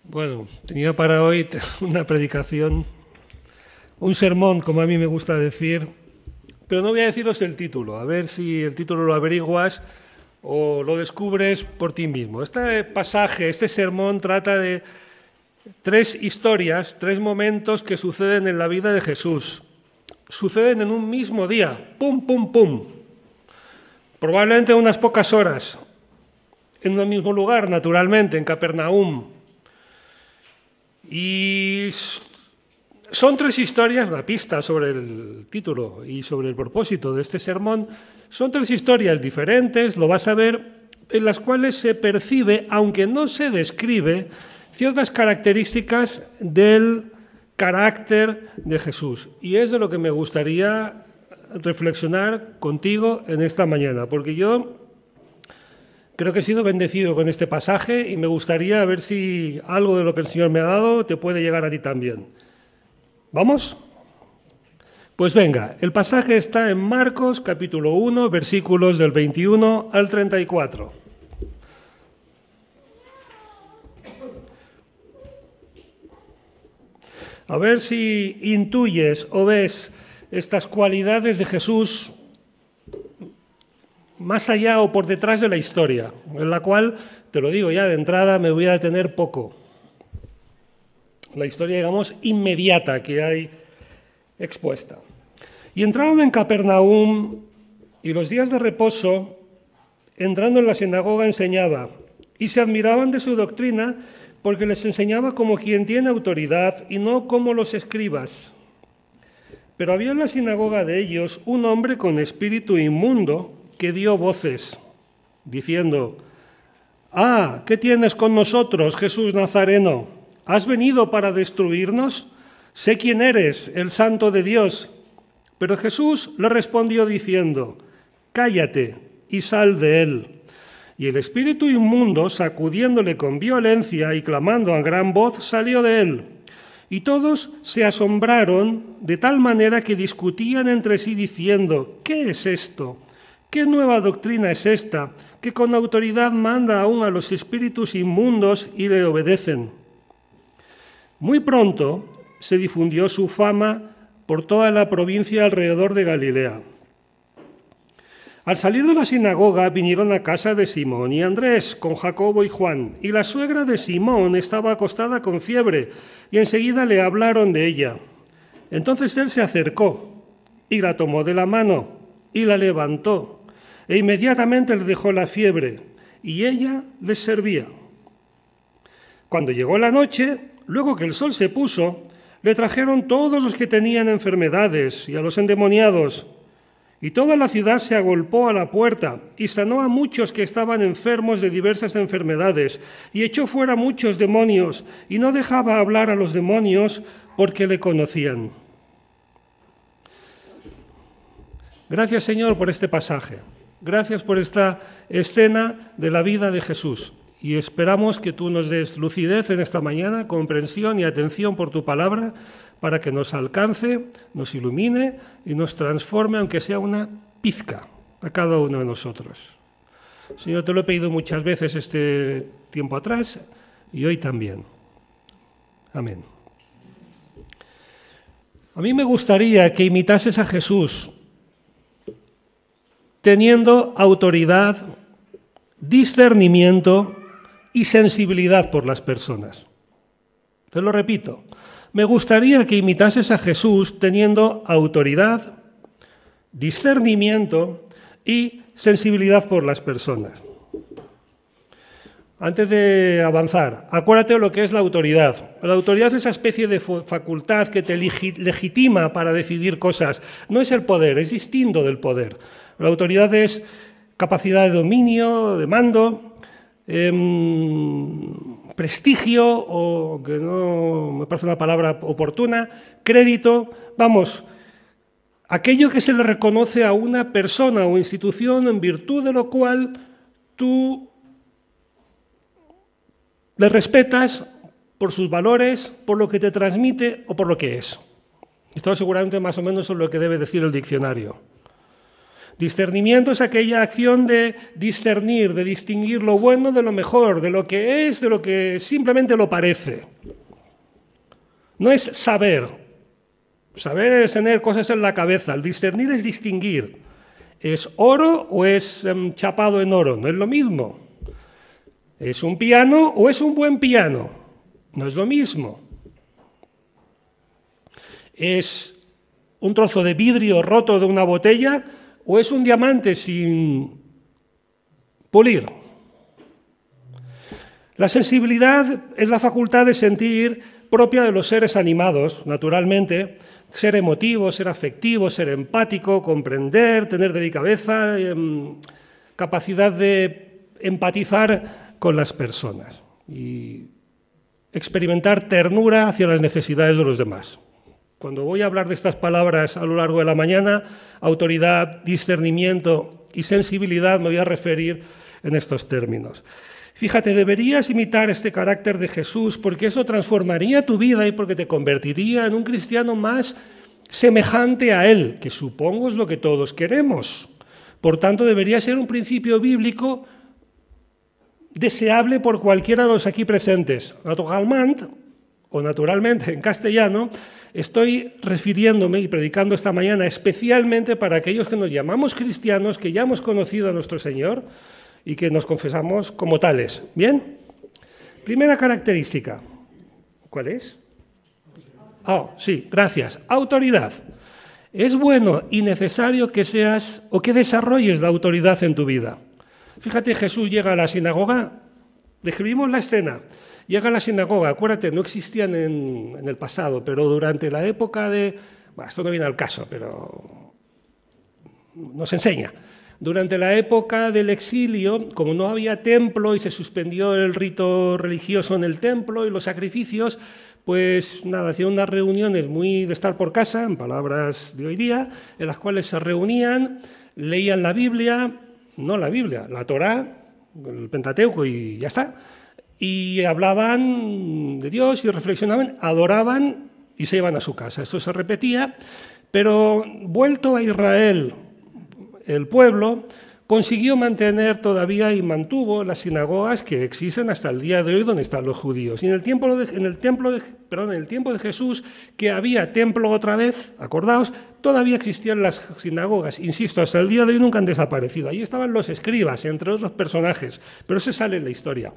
Bueno, tenía para hoy una predicación, un sermón, como a mí me gusta decir, pero no voy a deciros el título, a ver si el título lo averiguas o lo descubres por ti mismo. Este pasaje, este sermón trata de tres historias, tres momentos que suceden en la vida de Jesús. Suceden en un mismo día, pum, pum, pum. Probablemente unas pocas horas, en un mismo lugar, naturalmente, en Capernaum. Y son tres historias, la pista sobre el título y sobre el propósito de este sermón, son tres historias diferentes, lo vas a ver, en las cuales se percibe, aunque no se describe, ciertas características del carácter de Jesús. Y es de lo que me gustaría reflexionar contigo en esta mañana, porque yo creo que he sido bendecido con este pasaje y me gustaría ver si algo de lo que el Señor me ha dado te puede llegar a ti también. ¿Vamos? Pues venga, el pasaje está en Marcos, capítulo 1, versículos del 21 al 34. A ver si intuyes o ves estas cualidades de Jesús más allá o por detrás de la historia, en la cual, te lo digo ya de entrada, me voy a detener poco. La historia, digamos, inmediata que hay expuesta. Y entraron en Capernaum, y los días de reposo, entrando en la sinagoga, enseñaba, y se admiraban de su doctrina, porque les enseñaba como quien tiene autoridad, y no como los escribas. Pero había en la sinagoga de ellos un hombre con espíritu inmundo, que dio voces, diciendo, «Ah, ¿qué tienes con nosotros, Jesús Nazareno? ¿Has venido para destruirnos? Sé quién eres, el Santo de Dios». Pero Jesús le respondió diciendo, «Cállate y sal de él». Y el espíritu inmundo, sacudiéndole con violencia y clamando a gran voz, salió de él. Y todos se asombraron de tal manera que discutían entre sí diciendo, «¿Qué es esto? ¿Qué nueva doctrina es esta, que con autoridad manda aún a los espíritus inmundos y le obedecen?» Muy pronto se difundió su fama por toda la provincia alrededor de Galilea. Al salir de la sinagoga vinieron a casa de Simón y Andrés con Jacobo y Juan, y la suegra de Simón estaba acostada con fiebre, y enseguida le hablaron de ella. Entonces él se acercó y la tomó de la mano y la levantó, e inmediatamente le dejó la fiebre, y ella les servía. Cuando llegó la noche, luego que el sol se puso, le trajeron todos los que tenían enfermedades y a los endemoniados, y toda la ciudad se agolpó a la puerta, y sanó a muchos que estaban enfermos de diversas enfermedades, y echó fuera muchos demonios, y no dejaba hablar a los demonios porque le conocían. Gracias, Señor, por este pasaje. Gracias por esta escena de la vida de Jesús. Y esperamos que tú nos des lucidez en esta mañana, comprensión y atención por tu palabra, para que nos alcance, nos ilumine y nos transforme, aunque sea una pizca, a cada uno de nosotros. Señor, te lo he pedido muchas veces este tiempo atrás y hoy también. Amén. A mí me gustaría que imitases a Jesús teniendo autoridad, discernimiento y sensibilidad por las personas. Te lo repito, me gustaría que imitases a Jesús teniendo autoridad, discernimiento y sensibilidad por las personas. Antes de avanzar, acuérdate de lo que es la autoridad. La autoridad es esa especie de facultad que te legitima para decidir cosas. No es el poder, es distinto del poder. La autoridad es capacidad de dominio, de mando, prestigio, o que no me parece una palabra oportuna, crédito, vamos, aquello que se le reconoce a una persona o institución en virtud de lo cual tú le respetas por sus valores, por lo que te transmite o por lo que es. Esto seguramente más o menos es lo que debe decir el diccionario. Discernimiento es aquella acción de discernir, de distinguir lo bueno de lo mejor, de lo que es, de lo que simplemente lo parece. No es saber. Saber es tener cosas en la cabeza. El discernir es distinguir. ¿Es oro o es chapado en oro? No es lo mismo. ¿Es un piano o es un buen piano? No es lo mismo. ¿Es un trozo de vidrio roto de una botella o es un diamante sin pulir? La sensibilidad es la facultad de sentir propia de los seres animados, naturalmente, ser emotivo, ser afectivo, ser empático, comprender, tener delicadeza, capacidad de empatizar con las personas y experimentar ternura hacia las necesidades de los demás. Cuando voy a hablar de estas palabras a lo largo de la mañana, autoridad, discernimiento y sensibilidad, me voy a referir en estos términos. Fíjate, deberías imitar este carácter de Jesús porque eso transformaría tu vida y porque te convertiría en un cristiano más semejante a Él, que supongo es lo que todos queremos. Por tanto, debería ser un principio bíblico deseable por cualquiera de los aquí presentes. Naturalmente, en castellano, estoy refiriéndome y predicando esta mañana especialmente para aquellos que nos llamamos cristianos, que ya hemos conocido a nuestro Señor y que nos confesamos como tales. ¿Bien? Primera característica. ¿Cuál es? Sí, gracias. Autoridad. Es bueno y necesario que seas o que desarrolles la autoridad en tu vida. Fíjate, Jesús llega a la sinagoga, describimos la escena, llega a la sinagoga, acuérdate, no existían en el pasado, pero durante la época de... Bueno, esto no viene al caso, pero nos enseña. Durante la época del exilio, como no había templo y se suspendió el rito religioso en el templo y los sacrificios, pues nada, hacían unas reuniones muy de estar por casa, en palabras de hoy día, en las cuales se reunían, leían la Biblia, no la Biblia, la Torá, el Pentateuco y ya está, y hablaban de Dios y reflexionaban, adoraban y se iban a su casa. Esto se repetía, pero vuelto a Israel, el pueblo consiguió mantener todavía y mantuvo las sinagogas que existen hasta el día de hoy donde están los judíos. Y en el tiempo de Jesús, que había templo otra vez, acordaos, todavía existían las sinagogas. Insisto, hasta el día de hoy nunca han desaparecido. Ahí estaban los escribas, entre otros personajes, pero se sale en la historia.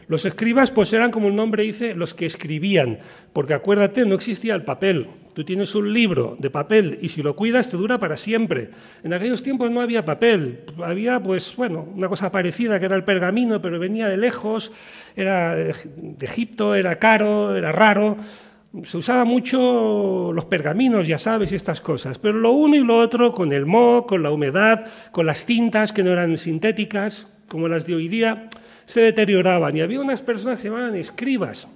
Los escribas pues eran, como el nombre dice, los que escribían, porque acuérdate, no existía el papel. Tú tienes un libro de papel y si lo cuidas te dura para siempre. En aquellos tiempos no había papel, había pues bueno, una cosa parecida que era el pergamino, pero venía de lejos, era de Egipto, era caro, era raro. Se usaba mucho los pergaminos, ya sabes, y estas cosas, pero lo uno y lo otro con el moho, con la humedad, con las tintas que no eran sintéticas, como las de hoy día, se deterioraban. Y había unas personas que se llamaban escribas.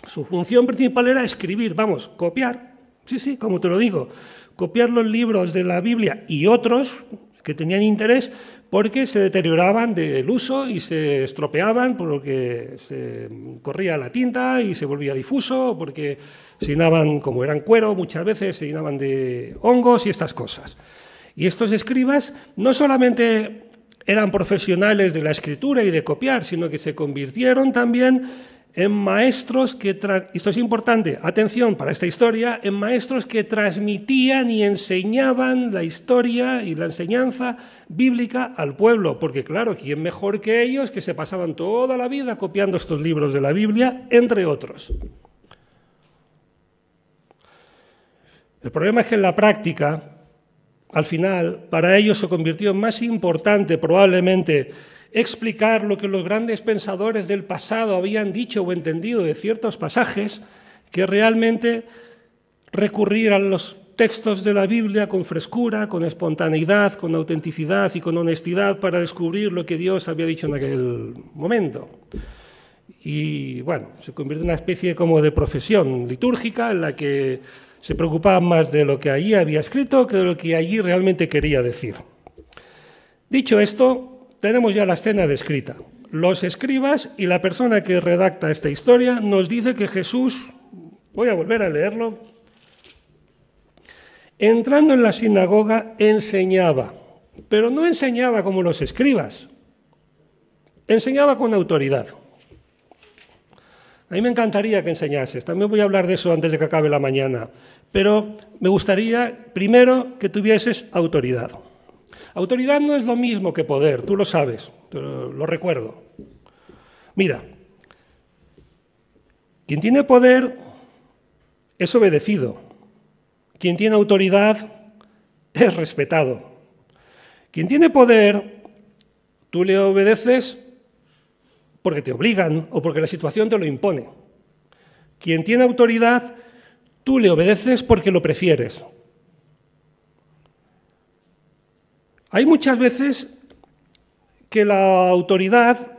Su función principal era escribir, vamos, copiar. Sí, como te lo digo, copiar los libros de la Biblia y otros que tenían interés porque se deterioraban del uso y se estropeaban porque se corría la tinta y se volvía difuso, porque se llenaban, como eran cuero, muchas veces se llenaban de hongos y estas cosas. Y estos escribas no solamente eran profesionales de la escritura y de copiar, sino que se convirtieron también en maestros que, esto es importante, atención para esta historia, en maestros que transmitían y enseñaban la historia y la enseñanza bíblica al pueblo, porque claro, ¿quién mejor que ellos que se pasaban toda la vida copiando estos libros de la Biblia, entre otros? El problema es que en la práctica, al final, para ellos se convirtió en más importante probablemente explicar lo que los grandes pensadores del pasado habían dicho o entendido de ciertos pasajes, que realmente recurrir a los textos de la Biblia con frescura, con espontaneidad, con autenticidad y con honestidad para descubrir lo que Dios había dicho en aquel momento. Y bueno, se convirtió en una especie como de profesión litúrgica en la que se preocupaban más de lo que allí había escrito que de lo que allí realmente quería decir. Dicho esto, tenemos ya la escena descrita. los escribas y la persona que redacta esta historia nos dice que Jesús, voy a volver a leerlo, entrando en la sinagoga enseñaba, pero no enseñaba como los escribas, enseñaba con autoridad. A mí me encantaría que enseñases, también voy a hablar de eso antes de que acabe la mañana, pero me gustaría primero que tuvieses autoridad. Autoridad no es lo mismo que poder, tú lo sabes, pero lo recuerdo. Mira, quien tiene poder es obedecido, quien tiene autoridad es respetado. Quien tiene poder, tú le obedeces porque te obligan o porque la situación te lo impone. Quien tiene autoridad, tú le obedeces porque lo prefieres. Hay muchas veces que la autoridad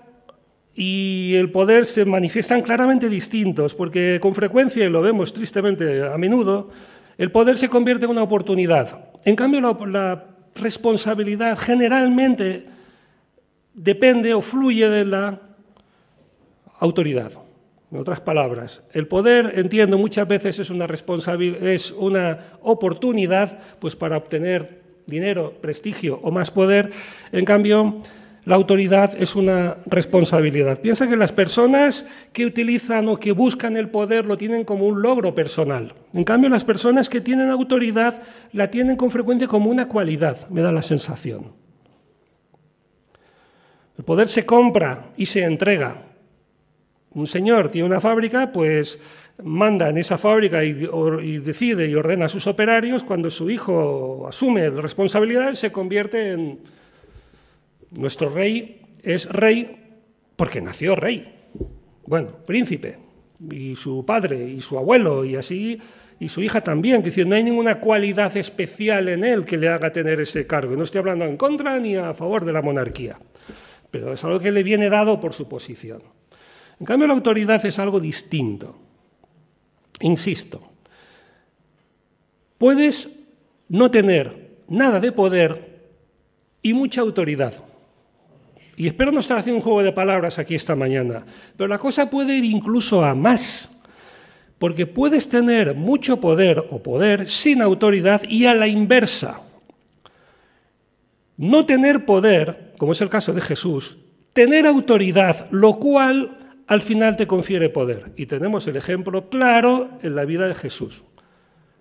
y el poder se manifiestan claramente distintos, porque con frecuencia, y lo vemos tristemente a menudo, el poder se convierte en una oportunidad. En cambio, la responsabilidad generalmente depende o fluye de la autoridad. En otras palabras, el poder, entiendo, muchas veces es una oportunidad pues, para obtener dinero, prestigio o más poder. En cambio, la autoridad es una responsabilidad. Piensa que las personas que utilizan o que buscan el poder lo tienen como un logro personal. En cambio, las personas que tienen autoridad la tienen con frecuencia como una cualidad, me da la sensación. El poder se compra y se entrega. Un señor tiene una fábrica, pues manda en esa fábrica y decide y ordena a sus operarios. Cuando su hijo asume la responsabilidad, se convierte en... Nuestro rey es rey porque nació rey. Bueno, príncipe, y su padre, y su abuelo, y así, y su hija también. Es decir, no hay ninguna cualidad especial en él que le haga tener ese cargo. No estoy hablando en contra ni a favor de la monarquía, pero es algo que le viene dado por su posición. En cambio, la autoridad es algo distinto. Insisto, puedes no tener nada de poder y mucha autoridad. Y espero no estar haciendo un juego de palabras aquí esta mañana, pero la cosa puede ir incluso a más, porque puedes tener mucho poder o poder sin autoridad y a la inversa. No tener poder, como es el caso de Jesús, tener autoridad, lo cual al final te confiere poder. Y tenemos el ejemplo claro en la vida de Jesús.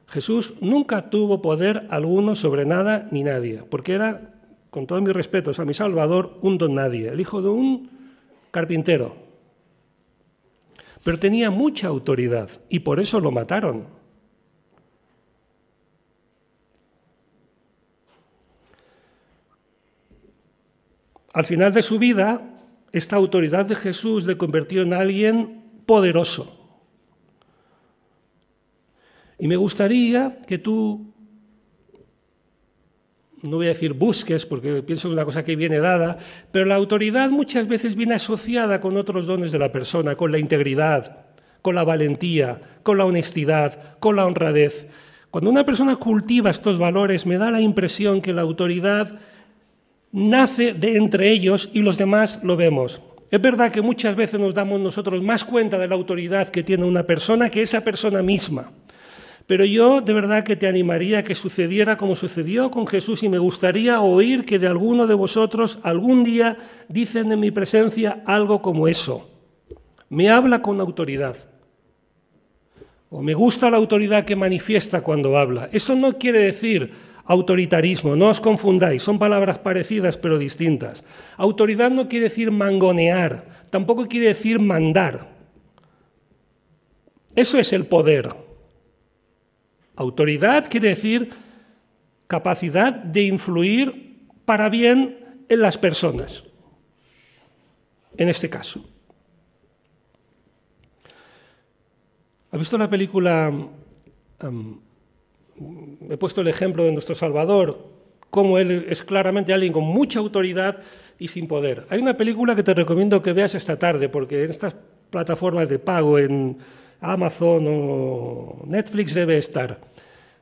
Jesús nunca tuvo poder alguno sobre nada ni nadie, porque era, con todos mis respetos a mi Salvador, un don nadie, el hijo de un carpintero. Pero tenía mucha autoridad y por eso lo mataron. Al final de su vida, esta autoridad de Jesús le convirtió en alguien poderoso. Y me gustaría que tú, no voy a decir busques, porque pienso que es una cosa que viene dada, pero la autoridad muchas veces viene asociada con otros dones de la persona, con la integridad, con la valentía, con la honestidad, con la honradez. Cuando una persona cultiva estos valores, me da la impresión que la autoridad nace de entre ellos y los demás lo vemos. Es verdad que muchas veces nos damos nosotros más cuenta de la autoridad que tiene una persona que esa persona misma. Pero yo de verdad que te animaría a que sucediera como sucedió con Jesús y me gustaría oír que de alguno de vosotros algún día dicen en mi presencia algo como eso. Me habla con autoridad. O me gusta la autoridad que manifiesta cuando habla. Eso no quiere decir autoritarismo, no os confundáis, son palabras parecidas pero distintas. Autoridad no quiere decir mangonear, tampoco quiere decir mandar. Eso es el poder. Autoridad quiere decir capacidad de influir para bien en las personas, en este caso. ¿Has visto la película? He puesto el ejemplo de nuestro Salvador, cómo él es claramente alguien con mucha autoridad y sin poder. Hay una película que te recomiendo que veas esta tarde, porque en estas plataformas de pago, en Amazon o Netflix debe estar.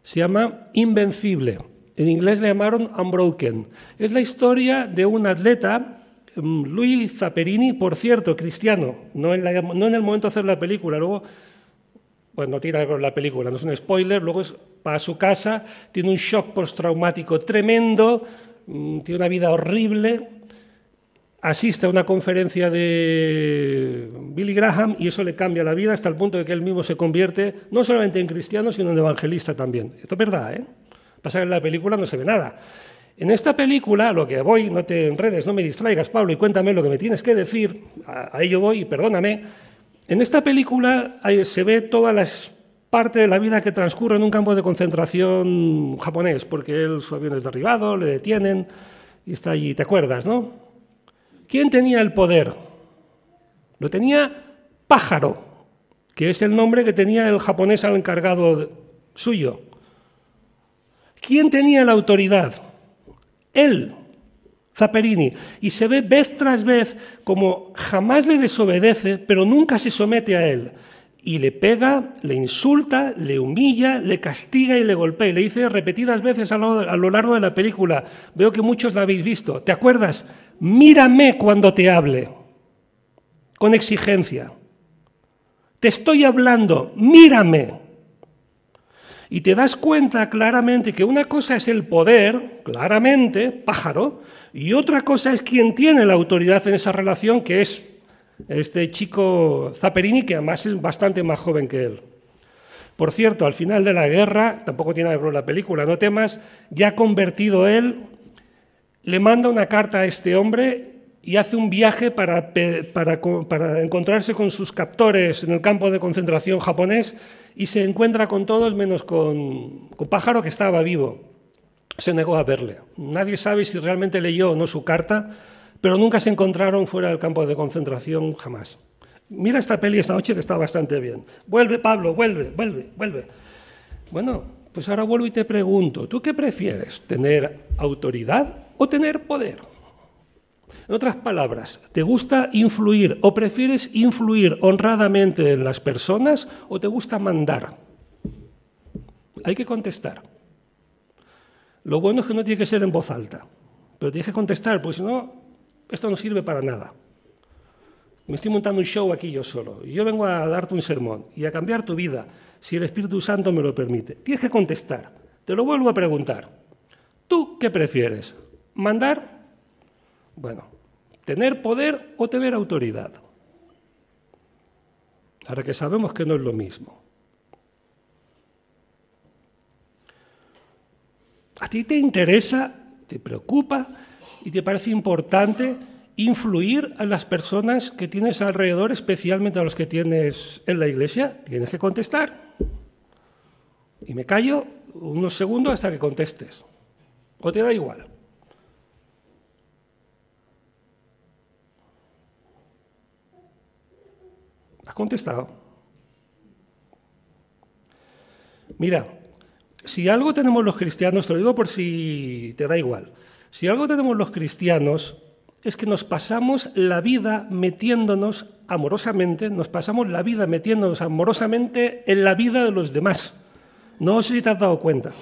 Se llama Invencible. En inglés le llamaron Unbroken. Es la historia de un atleta Louis Zamperini, por cierto, cristiano, no en el momento de hacer la película, luego, bueno, no tiene que ver con la película, no es un spoiler, luego va a su casa, tiene un shock postraumático tremendo, tiene una vida horrible, asiste a una conferencia de Billy Graham y eso le cambia la vida hasta el punto de que él mismo se convierte no solamente en cristiano, sino en evangelista también. Esto es verdad, ¿eh? Pasa que en la película no se ve nada. En esta película, lo que voy, no te enredes, no me distraigas, Pablo, y cuéntame lo que me tienes que decir, a ello voy, y perdóname. En esta película se ve todas las partes de la vida que transcurre en un campo de concentración japonés, porque su avión es derribado, le detienen, y está allí, ¿te acuerdas, no? ¿Quién tenía el poder? Lo tenía Pájaro, que es el nombre que tenía el japonés al encargado suyo. ¿Quién tenía la autoridad? Él, Zamperini. Y se ve vez tras vez como jamás le desobedece, pero nunca se somete a él. Y le pega, le insulta, le humilla, le castiga y le golpea. Y le dice repetidas veces a lo largo de la película, veo que muchos la habéis visto, ¿te acuerdas? Mírame cuando te hable, con exigencia. Te estoy hablando, mírame. Y te das cuenta claramente que una cosa es el poder, claramente, Pájaro, y otra cosa es quien tiene la autoridad en esa relación, que es este chico Zamperini, que además es bastante más joven que él. Por cierto, al final de la guerra, tampoco tiene nada que ver con la película, no temas, ya convertido él, le manda una carta a este hombre y hace un viaje para encontrarse con sus captores en el campo de concentración japonés y se encuentra con todos menos con Pájaro, que estaba vivo. Se negó a verle. Nadie sabe si realmente leyó o no su carta, pero nunca se encontraron fuera del campo de concentración jamás. Mira esta peli esta noche que está bastante bien. Vuelve, Pablo, vuelve. Bueno, pues ahora vuelvo y te pregunto, ¿tú qué prefieres? ¿Tener autoridad o tener poder? En otras palabras, ¿te gusta influir o prefieres influir honradamente en las personas o te gusta mandar? Hay que contestar. Lo bueno es que no tiene que ser en voz alta, pero tienes que contestar, porque si no, esto no sirve para nada. Me estoy montando un show aquí yo solo, y yo vengo a darte un sermón y a cambiar tu vida, si el Espíritu Santo me lo permite. Tienes que contestar. Te lo vuelvo a preguntar. ¿Tú qué prefieres? ¿Mandar? Bueno, ¿tener poder o tener autoridad? Ahora que sabemos que no es lo mismo. ¿A ti te interesa, te preocupa y te parece importante influir a las personas que tienes alrededor, especialmente a los que tienes en la iglesia? Tienes que contestar. Y me callo unos segundos hasta que contestes. ¿O te da igual? ¿Has contestado? Mira, si algo tenemos los cristianos, te lo digo por si te da igual, si algo tenemos los cristianos es que nos pasamos la vida metiéndonos amorosamente, en la vida de los demás. No sé si te has dado cuenta.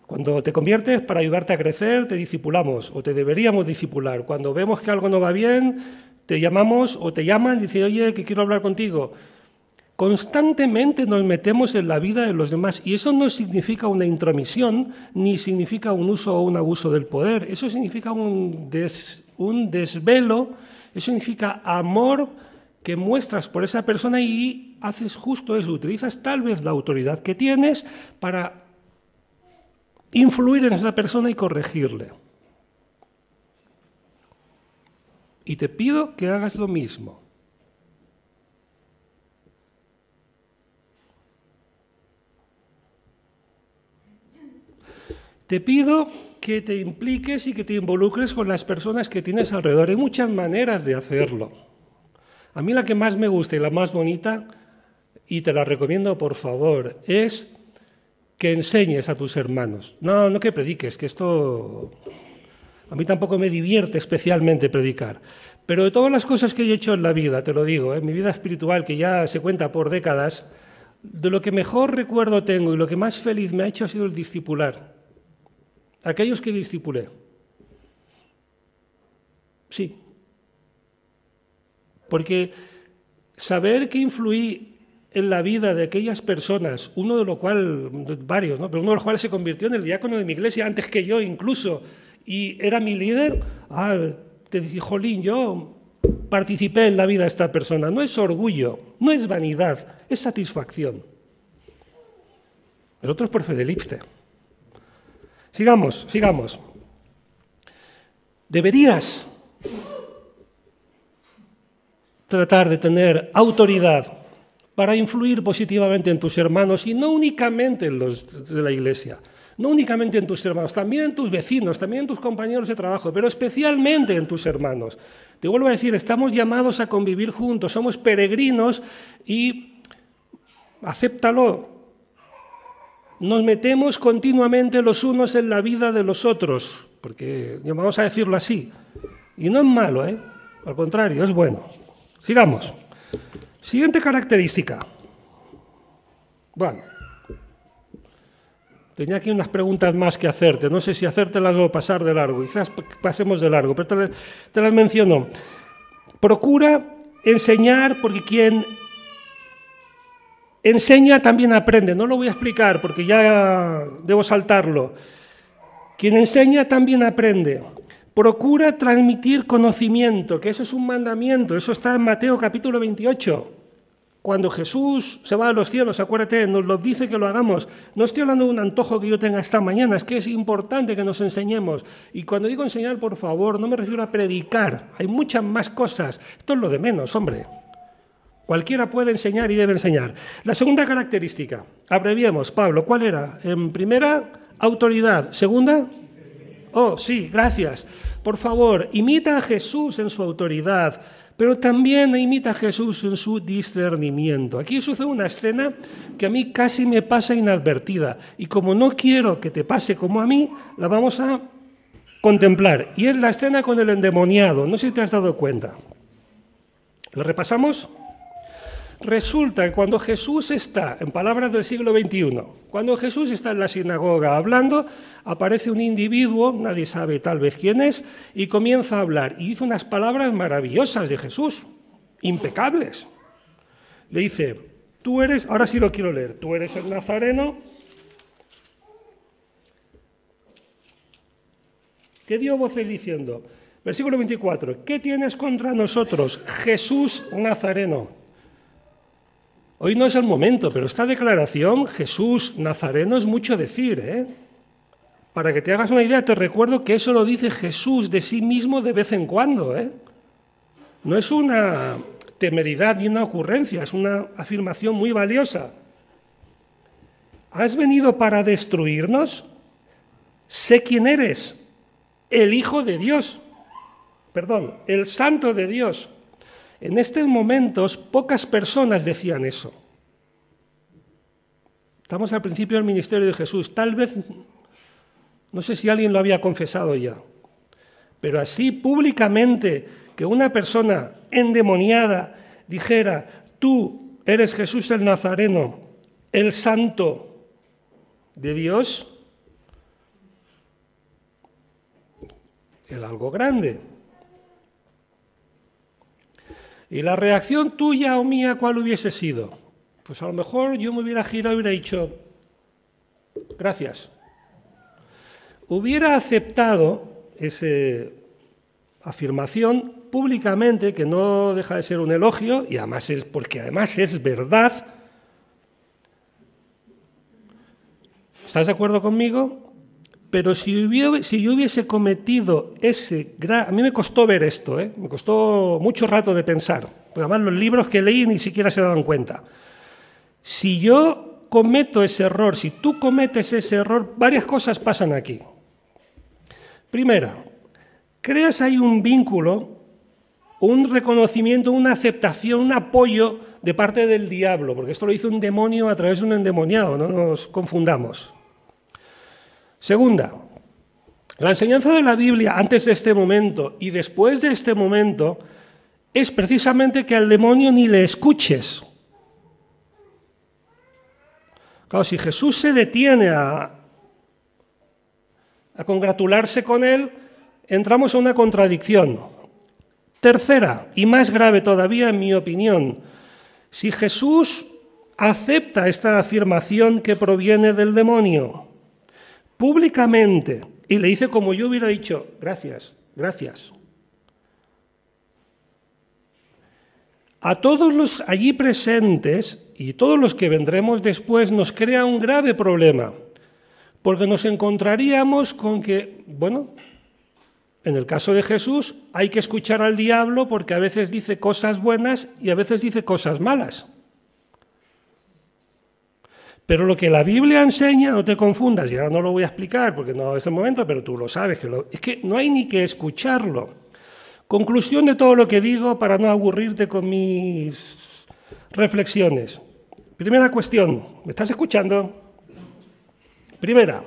Cuando te conviertes, para ayudarte a crecer, te discipulamos o te deberíamos discipular. Cuando vemos que algo no va bien, te llamamos o te llaman y dicen, oye, que quiero hablar contigo. Constantemente nos metemos en la vida de los demás y eso no significa una intromisión ni significa un uso o un abuso del poder. Eso significa un desvelo, eso significa amor que muestras por esa persona y haces justo eso. Utilizas tal vez la autoridad que tienes para influir en esa persona y corregirle. Y te pido que hagas lo mismo. Te pido que te impliques y que te involucres con las personas que tienes alrededor. Hay muchas maneras de hacerlo. A mí la que más me gusta y la más bonita, y te la recomiendo por favor, es que enseñes a tus hermanos. No que prediques, que esto a mí tampoco me divierte especialmente predicar. Pero de todas las cosas que he hecho en la vida, te lo digo, en mi vida espiritual, que ya se cuenta por décadas, de lo que mejor recuerdo tengo y lo que más feliz me ha hecho ha sido el discipular. Aquellos que discipulé. Sí. Porque saber que influí en la vida de aquellas personas, uno de los cuales, varios, ¿no? Pero uno de los cuales se convirtió en el diácono de mi iglesia antes que yo incluso, y era mi líder, te decía, jolín, yo participé en la vida de esta persona. No es orgullo, no es vanidad, es satisfacción. El otro es por Fedelipste. Sigamos. Deberías tratar de tener autoridad para influir positivamente en tus hermanos y no únicamente en los de la iglesia, no únicamente en tus hermanos, también en tus vecinos, también en tus compañeros de trabajo, pero especialmente en tus hermanos. Te vuelvo a decir, estamos llamados a convivir juntos, somos peregrinos y, acéptalo, nos metemos continuamente los unos en la vida de los otros, porque vamos a decirlo así, y no es malo, al contrario, es bueno. Sigamos. Siguiente característica. Bueno, tenía aquí unas preguntas más que hacerte. No sé si hacértelas o pasar de largo. Quizás pasemos de largo, pero te las menciono. Procura enseñar, porque quien enseña también aprende. No lo voy a explicar porque ya debo saltarlo. Quien enseña también aprende. Procura transmitir conocimiento, que eso es un mandamiento. Eso está en Mateo capítulo 28. Cuando Jesús se va a los cielos, acuérdate, nos lo dice que lo hagamos. No estoy hablando de un antojo que yo tenga esta mañana, es que es importante que nos enseñemos. Y cuando digo enseñar, por favor, no me refiero a predicar. Hay muchas más cosas. Esto es lo de menos, hombre. Cualquiera puede enseñar y debe enseñar. La segunda característica, abreviemos, Pablo, ¿cuál era? En primera, autoridad. Segunda, sí, gracias. Por favor, imita a Jesús en su autoridad, pero también imita a Jesús en su discernimiento. Aquí sucede una escena que a mí casi me pasa inadvertida, y como no quiero que te pase como a mí, la vamos a contemplar. Y es la escena con el endemoniado, no sé si te has dado cuenta. ¿Lo repasamos? Resulta que cuando Jesús está, en palabras del siglo XXI, cuando Jesús está en la sinagoga hablando, aparece un individuo, nadie sabe tal vez quién es, y comienza a hablar. Y dice unas palabras maravillosas de Jesús, impecables. Le dice, tú eres, ahora sí lo quiero leer, tú eres el Nazareno. ¿Qué dio voces diciendo? Versículo 24, ¿qué tienes contra nosotros, Jesús Nazareno? Hoy no es el momento, pero esta declaración, Jesús Nazareno, es mucho decir, Para que te hagas una idea, te recuerdo que eso lo dice Jesús de sí mismo de vez en cuando, No es una temeridad ni una ocurrencia, es una afirmación muy valiosa. ¿Has venido para destruirnos? Sé quién eres, el Hijo de Dios, el Santo de Dios. En estos momentos, pocas personas decían eso. Estamos al principio del ministerio de Jesús. Tal vez, no sé si alguien lo había confesado ya, pero así públicamente que una persona endemoniada dijera, tú eres Jesús el Nazareno, el Santo de Dios, era algo grande. ¿Y la reacción tuya o mía cuál hubiese sido? Pues a lo mejor yo me hubiera girado y hubiera dicho, gracias. Hubiera aceptado esa afirmación públicamente, que no deja de ser un elogio, y además porque además es verdad. ¿Estás de acuerdo conmigo? Pero si yo hubiese cometido a mí me costó ver esto, me costó mucho rato de pensar, porque además los libros que leí ni siquiera se daban cuenta. Si yo cometo ese error, si tú cometes ese error, varias cosas pasan aquí. Primera, creas ahí un vínculo, un reconocimiento, una aceptación, un apoyo de parte del diablo, porque esto lo hizo un demonio a través de un endemoniado, no nos confundamos. Segunda, la enseñanza de la Biblia antes de este momento y después de este momento es precisamente que al demonio ni le escuches. Claro, si Jesús se detiene a congratularse con él, entramos en una contradicción. Tercera, y más grave todavía en mi opinión, si Jesús acepta esta afirmación que proviene del demonio públicamente y le dice como yo hubiera dicho, gracias, gracias. A todos los allí presentes y todos los que vendremos después nos crea un grave problema, porque nos encontraríamos con que, bueno, en el caso de Jesús hay que escuchar al diablo porque a veces dice cosas buenas y a veces dice cosas malas. Pero lo que la Biblia enseña, no te confundas, y ahora no lo voy a explicar porque no es el momento, pero tú lo sabes, es que no hay ni que escucharlo. Conclusión de todo lo que digo para no aburrirte con mis reflexiones. Primera cuestión, ¿me estás escuchando? Primera,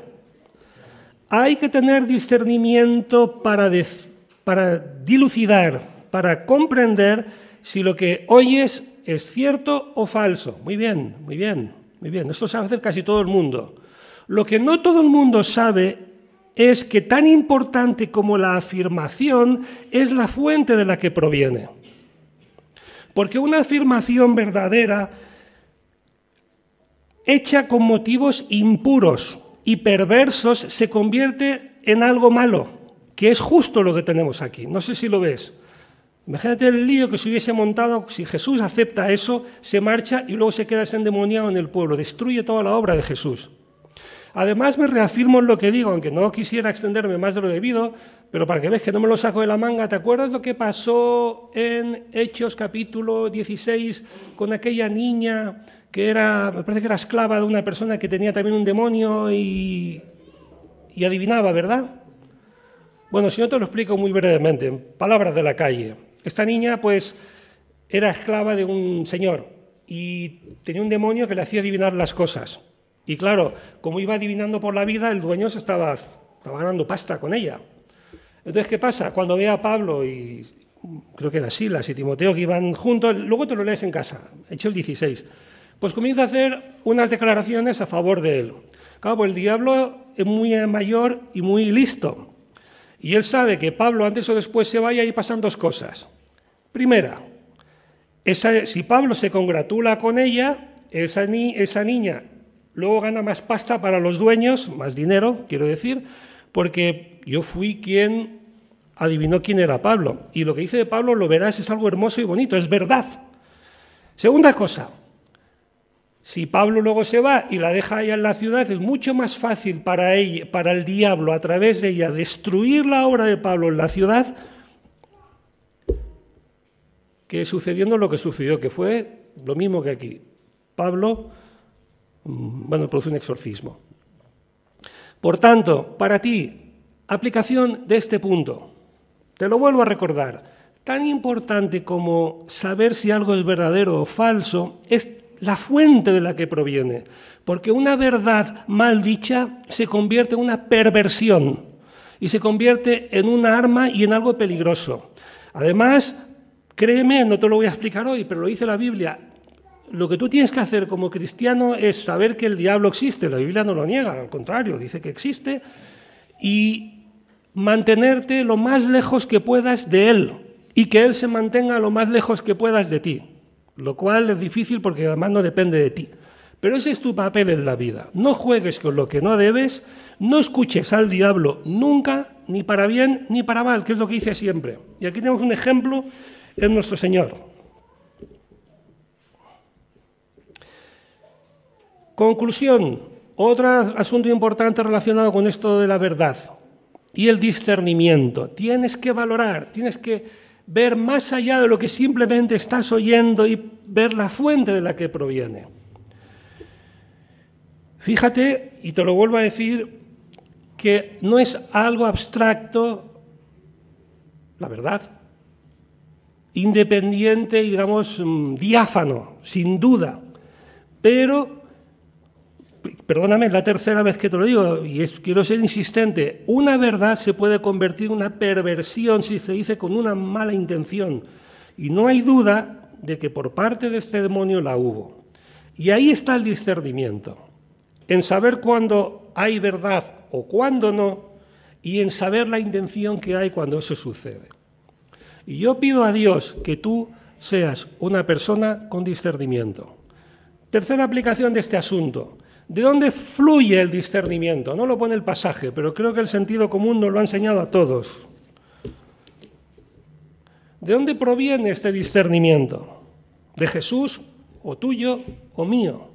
hay que tener discernimiento para dilucidar, para comprender si lo que oyes es cierto o falso. Muy bien, muy bien, muy bien. Esto sabe hacer casi todo el mundo. Lo que no todo el mundo sabe es que tan importante como la afirmación es la fuente de la que proviene. Porque una afirmación verdadera, hecha con motivos impuros y perversos, se convierte en algo malo, que es justo lo que tenemos aquí. No sé si lo ves. Imagínate el lío que se hubiese montado si Jesús acepta eso, se marcha y luego se queda ese endemoniado en el pueblo, destruye toda la obra de Jesús. Además, me reafirmo en lo que digo, aunque no quisiera extenderme más de lo debido, pero para que veas que no me lo saco de la manga, ¿te acuerdas lo que pasó en Hechos capítulo 16 con aquella niña que era, me parece que era esclava de una persona que tenía también un demonio y adivinaba, ¿verdad? Bueno, si no te lo explico muy brevemente, en palabras de la calle. Esta niña, pues, era esclava de un señor y tenía un demonio que le hacía adivinar las cosas. Y claro, como iba adivinando por la vida, el dueño estaba ganando pasta con ella. Entonces, ¿qué pasa? Cuando ve a Pablo y creo que era Silas y Timoteo que iban juntos, luego te lo lees en casa, Hechos 16, pues comienza a hacer unas declaraciones a favor de él. Claro, pues el diablo es muy mayor y muy listo. Y él sabe que Pablo antes o después se vaya y pasan dos cosas. Primera, si Pablo se congratula con ella, esa niña luego gana más pasta para los dueños, más dinero, quiero decir, porque yo fui quien adivinó quién era Pablo. Y lo que dice de Pablo, lo verás, es algo hermoso y bonito, es verdad. Segunda cosa, si Pablo luego se va y la deja allá en la ciudad, es mucho más fácil para el diablo, a través de ella, destruir la obra de Pablo en la ciudad, que sucediendo lo que sucedió, que fue lo mismo que aquí. Pablo, produce un exorcismo. Por tanto, para ti, aplicación de este punto. Te lo vuelvo a recordar. Tan importante como saber si algo es verdadero o falso es la fuente de la que proviene. Porque una verdad mal dicha se convierte en una perversión y se convierte en un arma y en algo peligroso. Además, créeme, no te lo voy a explicar hoy, pero lo dice la Biblia. Lo que tú tienes que hacer como cristiano es saber que el diablo existe. La Biblia no lo niega, al contrario, dice que existe, y mantenerte lo más lejos que puedas de él y que él se mantenga lo más lejos que puedas de ti, lo cual es difícil porque además no depende de ti. Pero ese es tu papel en la vida. No juegues con lo que no debes, no escuches al diablo nunca, ni para bien ni para mal, que es lo que dice siempre. Y aquí tenemos un ejemplo en nuestro Señor. Conclusión, otro asunto importante relacionado con esto de la verdad y el discernimiento. Tienes que valorar, tienes que ver más allá de lo que simplemente estás oyendo y ver la fuente de la que proviene. Fíjate, y te lo vuelvo a decir, que no es algo abstracto, la verdad, independiente y, digamos, diáfano, sin duda, pero perdóname, es la tercera vez que te lo digo y quiero ser insistente, una verdad se puede convertir en una perversión si se dice con una mala intención. Y no hay duda de que por parte de este demonio la hubo. Y ahí está el discernimiento, en saber cuándo hay verdad o cuándo no, y en saber la intención que hay cuando eso sucede. Y yo pido a Dios que tú seas una persona con discernimiento. Tercera aplicación de este asunto. ¿De dónde fluye el discernimiento? No lo pone el pasaje, pero creo que el sentido común nos lo ha enseñado a todos. ¿De dónde proviene este discernimiento? ¿De Jesús o tuyo o mío?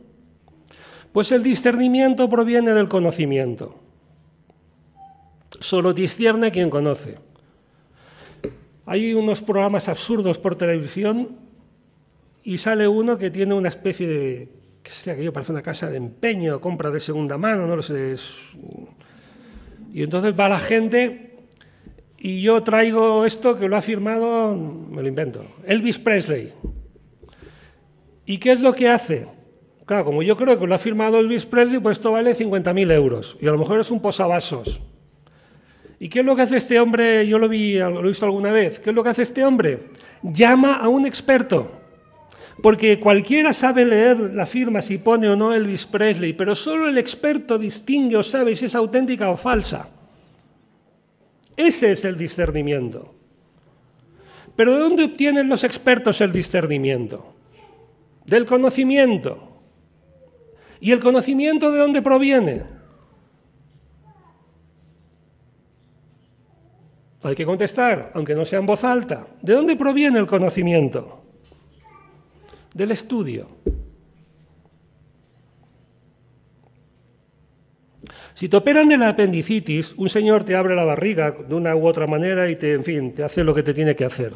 Pues el discernimiento proviene del conocimiento. Solo discierne quien conoce. Hay unos programas absurdos por televisión y sale uno que tiene una especie de, que sea aquello, parece una casa de empeño, compra de segunda mano, no lo sé. Y entonces va la gente y yo traigo esto que lo ha firmado, me lo invento, Elvis Presley. ¿Y qué es lo que hace? Claro, como yo creo que lo ha firmado Elvis Presley, pues esto vale 50.000 euros y a lo mejor es un posavasos. ¿Y qué es lo que hace este hombre? Yo lo he visto alguna vez. ¿Qué es lo que hace este hombre? Llama a un experto. Porque cualquiera sabe leer la firma si pone o no Elvis Presley, pero solo el experto distingue o sabe si es auténtica o falsa. Ese es el discernimiento. ¿Pero de dónde obtienen los expertos el discernimiento? Del conocimiento. ¿Y el conocimiento de dónde proviene? Hay que contestar, aunque no sea en voz alta. ¿De dónde proviene el conocimiento? Del estudio. Si te operan de la apendicitis, un señor te abre la barriga de una u otra manera y te hace lo que te tiene que hacer.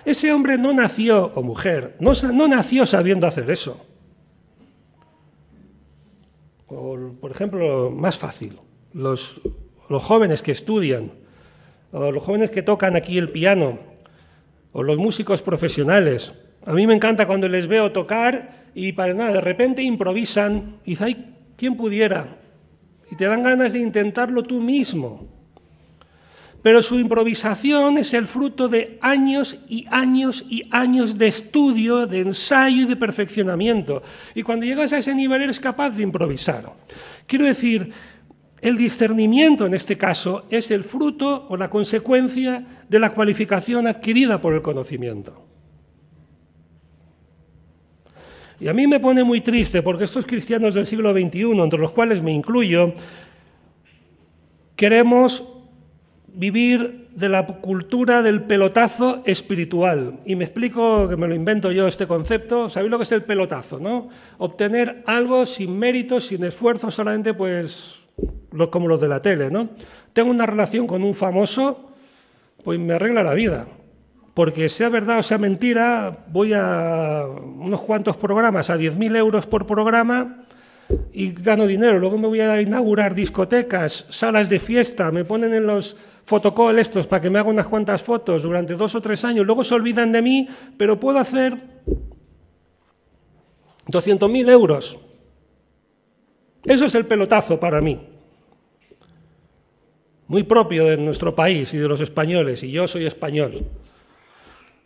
Ese hombre no nació, o mujer, no nació sabiendo hacer eso. O, por ejemplo, más fácil, los jóvenes que estudian, o los jóvenes que tocan aquí el piano, o los músicos profesionales. A mí me encanta cuando les veo tocar y para nada, de repente improvisan y dices, ¡ay, quién pudiera! Y te dan ganas de intentarlo tú mismo. Pero su improvisación es el fruto de años y años y años de estudio, de ensayo y de perfeccionamiento. Y cuando llegas a ese nivel eres capaz de improvisar. Quiero decir, el discernimiento en este caso es el fruto o la consecuencia de la cualificación adquirida por el conocimiento. Y a mí me pone muy triste porque estos cristianos del siglo XXI, entre los cuales me incluyo, queremos vivir de la cultura del pelotazo espiritual. Y me explico, que me lo invento yo este concepto. ¿Sabéis lo que es el pelotazo, no? Obtener algo sin mérito, sin esfuerzo, solamente pues como los de la tele, ¿no? Tengo una relación con un famoso, pues me arregla la vida. Porque sea verdad o sea mentira, voy a unos cuantos programas a 10.000 euros por programa y gano dinero. Luego me voy a inaugurar discotecas, salas de fiesta, me ponen en los fotocall estos para que me haga unas cuantas fotos durante 2 o 3 años. Luego se olvidan de mí, pero puedo hacer 200.000 euros. Eso es el pelotazo para mí. Muy propio de nuestro país y de los españoles, y yo soy español.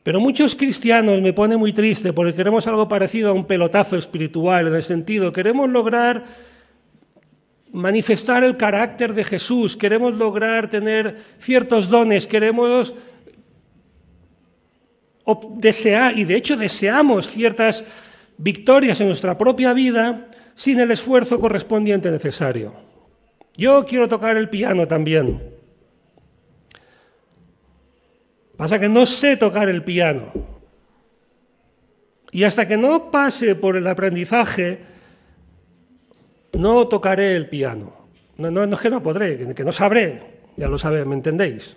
Pero muchos cristianos me pone muy triste porque queremos algo parecido a un pelotazo espiritual, en el sentido, queremos lograr manifestar el carácter de Jesús, queremos lograr tener ciertos dones, queremos desear, y de hecho deseamos ciertas victorias en nuestra propia vida sin el esfuerzo correspondiente necesario. Yo quiero tocar el piano también. Pasa que no sé tocar el piano. Y hasta que no pase por el aprendizaje, no tocaré el piano. No es que no podré, que no sabré, ya lo sabéis, ¿me entendéis?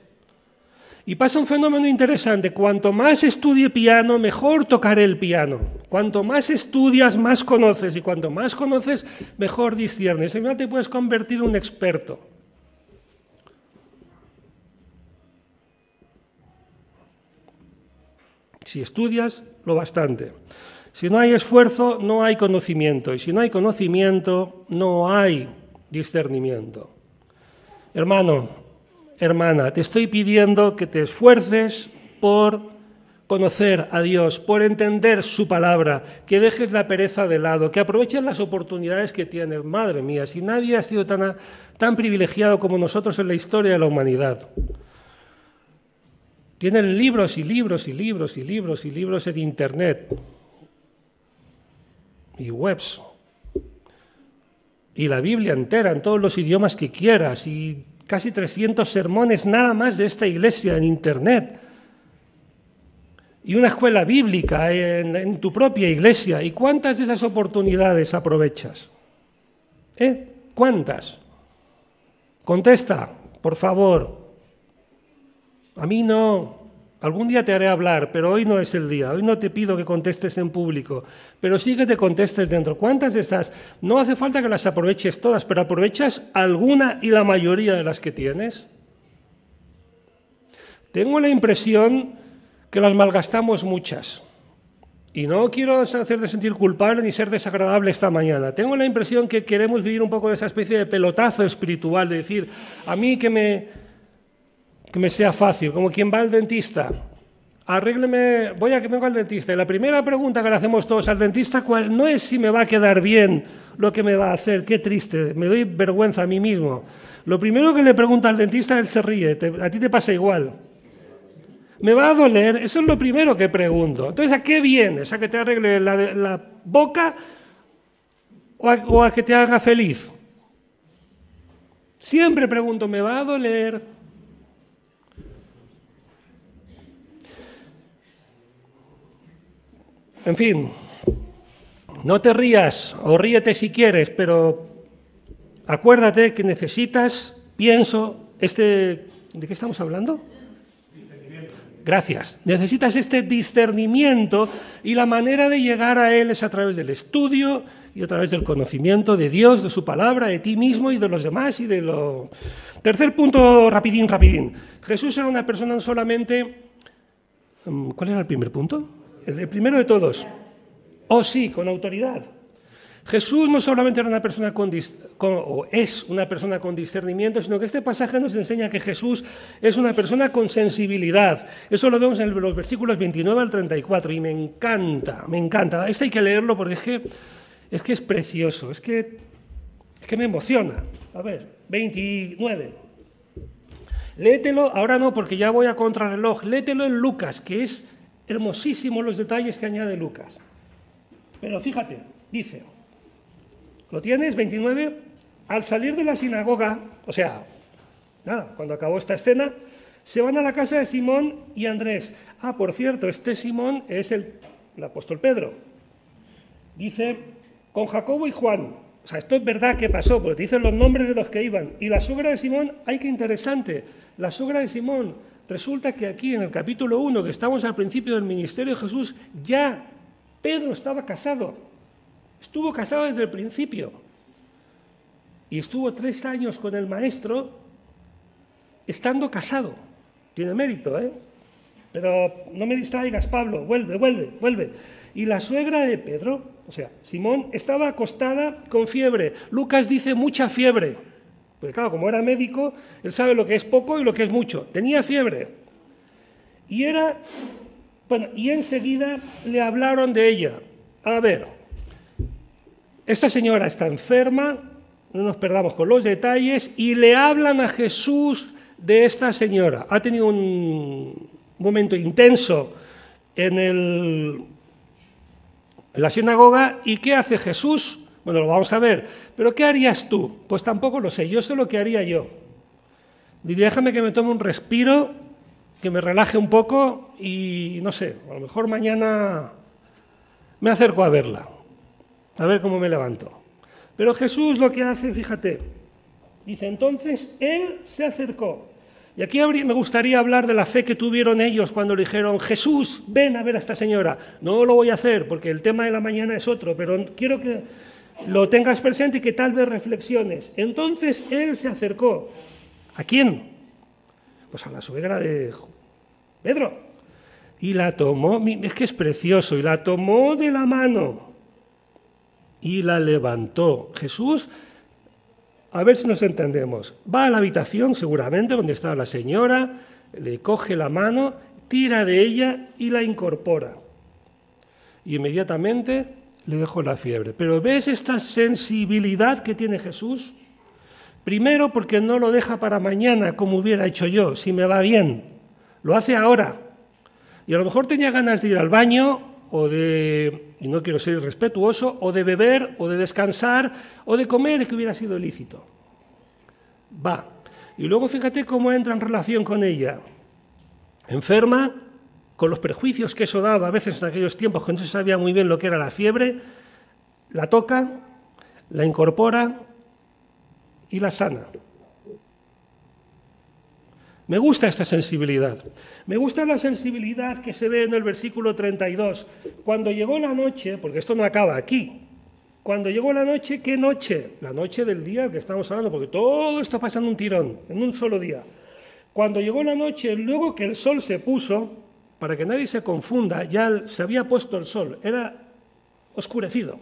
Y pasa un fenómeno interesante. Cuanto más estudie piano, mejor tocaré el piano. Cuanto más estudias, más conoces. Y cuanto más conoces, mejor disciernes. Y al final te puedes convertir en un experto. Si estudias, lo bastante. Si no hay esfuerzo, no hay conocimiento. Y si no hay conocimiento, no hay discernimiento. Hermano, hermana, te estoy pidiendo que te esfuerces por conocer a Dios, por entender su palabra, que dejes la pereza de lado, que aproveches las oportunidades que tienes. Madre mía, si nadie ha sido tan privilegiado como nosotros en la historia de la humanidad. Tienen libros y libros y libros y libros y libros en Internet y webs. Y la Biblia entera en todos los idiomas que quieras y casi 300 sermones nada más de esta iglesia en Internet. Y una escuela bíblica en tu propia iglesia. ¿Y cuántas de esas oportunidades aprovechas? ¿Cuántas? Contesta, por favor. A mí no. Algún día te haré hablar, pero hoy no es el día. Hoy no te pido que contestes en público, pero sí que te contestes dentro. ¿Cuántas de esas? No hace falta que las aproveches todas, pero ¿aprovechas alguna y la mayoría de las que tienes? Tengo la impresión que las malgastamos muchas. Y no quiero hacerte sentir culpable ni ser desagradable esta mañana. Tengo la impresión que queremos vivir un poco de esa especie de pelotazo espiritual, de decir, a mí que me sea fácil, como quien va al dentista. Arrégleme, voy a que vengo al dentista. Y la primera pregunta que le hacemos todos al dentista no es si me va a quedar bien lo que me va a hacer. Qué triste, me doy vergüenza a mí mismo. Lo primero que le pregunta al dentista, él se ríe. A ti te pasa igual. ¿Me va a doler? Eso es lo primero que pregunto. Entonces, ¿a qué vienes? ¿A que te arregle la boca o a que te haga feliz? Siempre pregunto, ¿me va a doler? En fin, no te rías o ríete si quieres, pero acuérdate que necesitas, ¿de qué estamos hablando? Gracias. Necesitas este discernimiento y la manera de llegar a él es a través del estudio y a través del conocimiento de Dios, de su palabra, de ti mismo y de los demás y de lo... Tercer punto, rapidín. Jesús era una persona no solamente... ¿Cuál era el primer punto? El primero de todos. Sí, con autoridad. Jesús no solamente era una persona es una persona con discernimiento, sino que este pasaje nos enseña que Jesús es una persona con sensibilidad. Eso lo vemos en los versículos 29 al 34 y me encanta. Este hay que leerlo porque es que es precioso, es que me emociona. A ver, 29. Léetelo, ahora no porque ya voy a contrarreloj, léetelo en Lucas, que es hermosísimo los detalles que añade Lucas. Pero fíjate, dice... ¿Lo tienes? 29. Al salir de la sinagoga, cuando acabó esta escena, se van a la casa de Simón y Andrés. Por cierto, este Simón es el apóstol Pedro. Dice, con Jacobo y Juan. Esto es verdad que pasó, porque te dicen los nombres de los que iban. Y la suegra de Simón, ¡ay, qué interesante! La suegra de Simón, resulta que aquí en el capítulo 1, que estamos al principio del ministerio de Jesús, ya Pedro estaba casado. Estuvo casado desde el principio y estuvo 3 años con el maestro estando casado. Tiene mérito, ¿eh? Pero no me distraigas, Pablo, vuelve. Y la suegra de Pedro, Simón, estaba acostada con fiebre. Lucas dice mucha fiebre, porque claro, como era médico, él sabe lo que es poco y lo que es mucho. Tenía fiebre. Y enseguida le hablaron de ella. A ver... Esta señora está enferma, no nos perdamos con los detalles, y le hablan a Jesús de esta señora. Ha tenido un momento intenso en la sinagoga, ¿y qué hace Jesús? Bueno, lo vamos a ver, pero ¿qué harías tú? Pues tampoco lo sé, yo sé lo que haría yo. Diría, déjame que me tome un respiro, que me relaje un poco y, no sé, a lo mejor mañana me acerco a verla. A ver cómo me levanto. Pero Jesús lo que hace, fíjate, dice, entonces él se acercó. Y aquí me gustaría hablar de la fe que tuvieron ellos cuando le dijeron, Jesús, ven a ver a esta señora. No lo voy a hacer porque el tema de la mañana es otro, pero quiero que lo tengas presente y que tal vez reflexiones. Entonces él se acercó. ¿A quién? Pues a la suegra de Pedro. Y la tomó, es que es precioso, y la tomó de la mano. Y la levantó. Jesús, a ver si nos entendemos, va a la habitación seguramente donde estaba la señora, le coge la mano, tira de ella y la incorpora. Y inmediatamente le dejó la fiebre. Pero ¿ves esta sensibilidad que tiene Jesús? Primero porque no lo deja para mañana como hubiera hecho yo, si me va bien. lo hace ahora. Y a lo mejor tenía ganas de ir al baño, y no quiero ser irrespetuoso, o de beber, o de descansar, o de comer, que hubiera sido lícito. Va. Y luego fíjate cómo entra en relación con ella. Enferma, con los prejuicios que eso daba, a veces en aquellos tiempos que no se sabía muy bien lo que era la fiebre, la toca, la incorpora y la sana. Me gusta esta sensibilidad. Me gusta la sensibilidad que se ve en el versículo 32. Cuando llegó la noche, porque esto no acaba aquí, cuando llegó la noche, ¿qué noche? La noche del día que estamos hablando, porque todo esto pasa en un tirón, en un solo día. Cuando llegó la noche, luego que el sol se puso, para que nadie se confunda, ya se había puesto el sol, era oscurecido.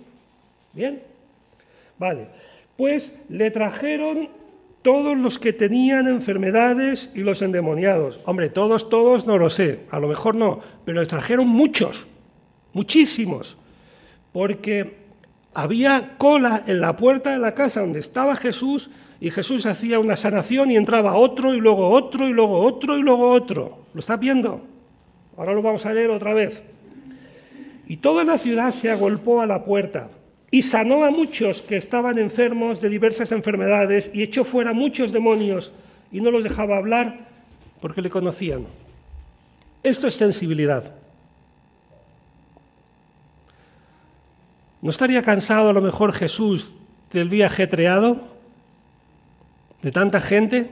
¿Bien? Vale. Pues le trajeron todos los que tenían enfermedades y los endemoniados. Hombre, todos no lo sé, a lo mejor no, pero les trajeron muchos, muchísimos, porque había cola en la puerta de la casa donde estaba Jesús, y Jesús hacía una sanación y entraba otro, y luego otro, y luego otro, y luego otro. ¿Lo estás viendo? Ahora lo vamos a leer otra vez. Y toda la ciudad se agolpó a la puerta, y sanó a muchos que estaban enfermos de diversas enfermedades, y echó fuera muchos demonios, y no los dejaba hablar porque le conocían. Esto es sensibilidad. ¿No estaría cansado a lo mejor Jesús del día ajetreado, de tanta gente?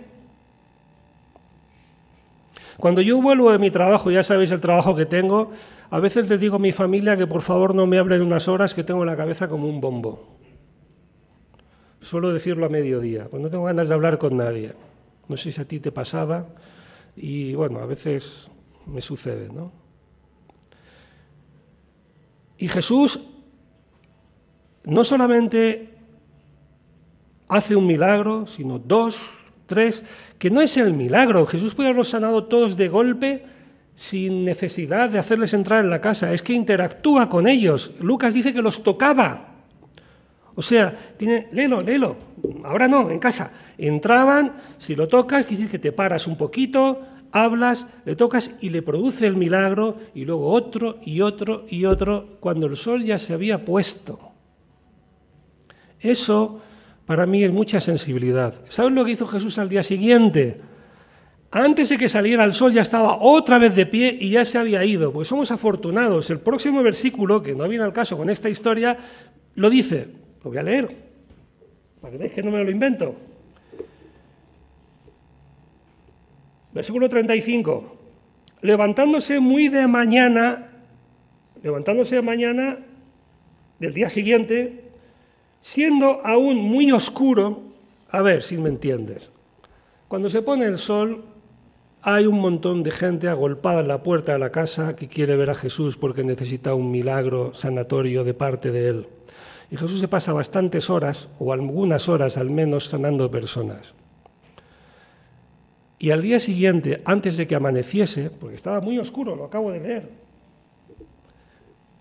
Cuando yo vuelvo de mi trabajo, ya sabéis el trabajo que tengo, a veces les digo a mi familia que por favor no me hablen unas horas que tengo la cabeza como un bombo. Suelo decirlo a mediodía, pues no tengo ganas de hablar con nadie. No sé si a ti te pasaba, y bueno, a veces me sucede, ¿no? Y Jesús no solamente hace un milagro, sino 2, 3, que no es el milagro. Jesús puede haberlos sanado todos de golpe sin necesidad de hacerles entrar en la casa. Es que interactúa con ellos. Lucas dice que los tocaba. O sea, léelo. Ahora no, en casa. Entraban, si lo tocas, quiere decir que te paras un poquito, hablas, le tocas y le produce el milagro, y luego otro, y otro, y otro, cuando el sol ya se había puesto. Eso, para mí, es mucha sensibilidad. ¿Sabes lo que hizo Jesús al día siguiente? Antes de que saliera el sol ya estaba otra vez de pie y ya se había ido. Pues somos afortunados. El próximo versículo, que no viene al caso con esta historia, lo dice. Lo voy a leer, para que veáis que no me lo invento. Versículo 35. Levantándose de mañana del día siguiente, siendo aún muy oscuro, a ver si me entiendes. Cuando se pone el sol, hay un montón de gente agolpada en la puerta de la casa que quiere ver a Jesús porque necesita un milagro sanatorio de parte de él. Y Jesús se pasa bastantes horas, o algunas horas al menos, sanando personas. Y al día siguiente, antes de que amaneciese, porque estaba muy oscuro, lo acabo de leer,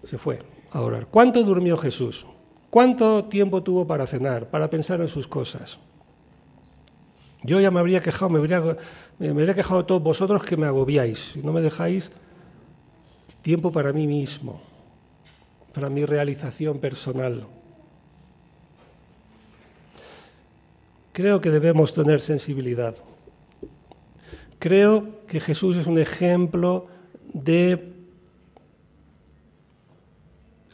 se fue a orar. ¿Cuánto durmió Jesús? ¿Cuánto tiempo tuvo para cenar, para pensar en sus cosas? Yo ya me habría quejado, me habría quejado a todos vosotros que me agobiáis, si no me dejáis tiempo para mí mismo, para mi realización personal. Creo que debemos tener sensibilidad. Creo que Jesús es un ejemplo de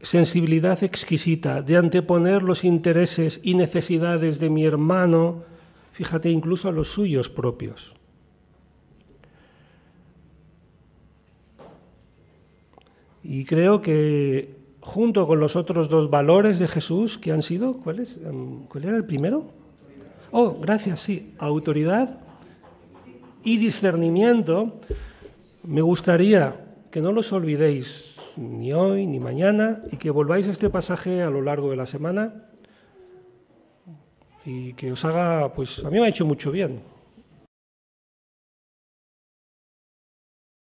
sensibilidad exquisita, de anteponer los intereses y necesidades de mi hermano, fíjate, incluso a los suyos propios. Y creo que junto con los otros 2 valores de Jesús, que han sido, ¿cuál era el primero? Oh, gracias, sí, autoridad y discernimiento, me gustaría que no los olvidéis ni hoy ni mañana y que volváis a este pasaje a lo largo de la semana y que os haga, pues a mí me ha hecho mucho bien.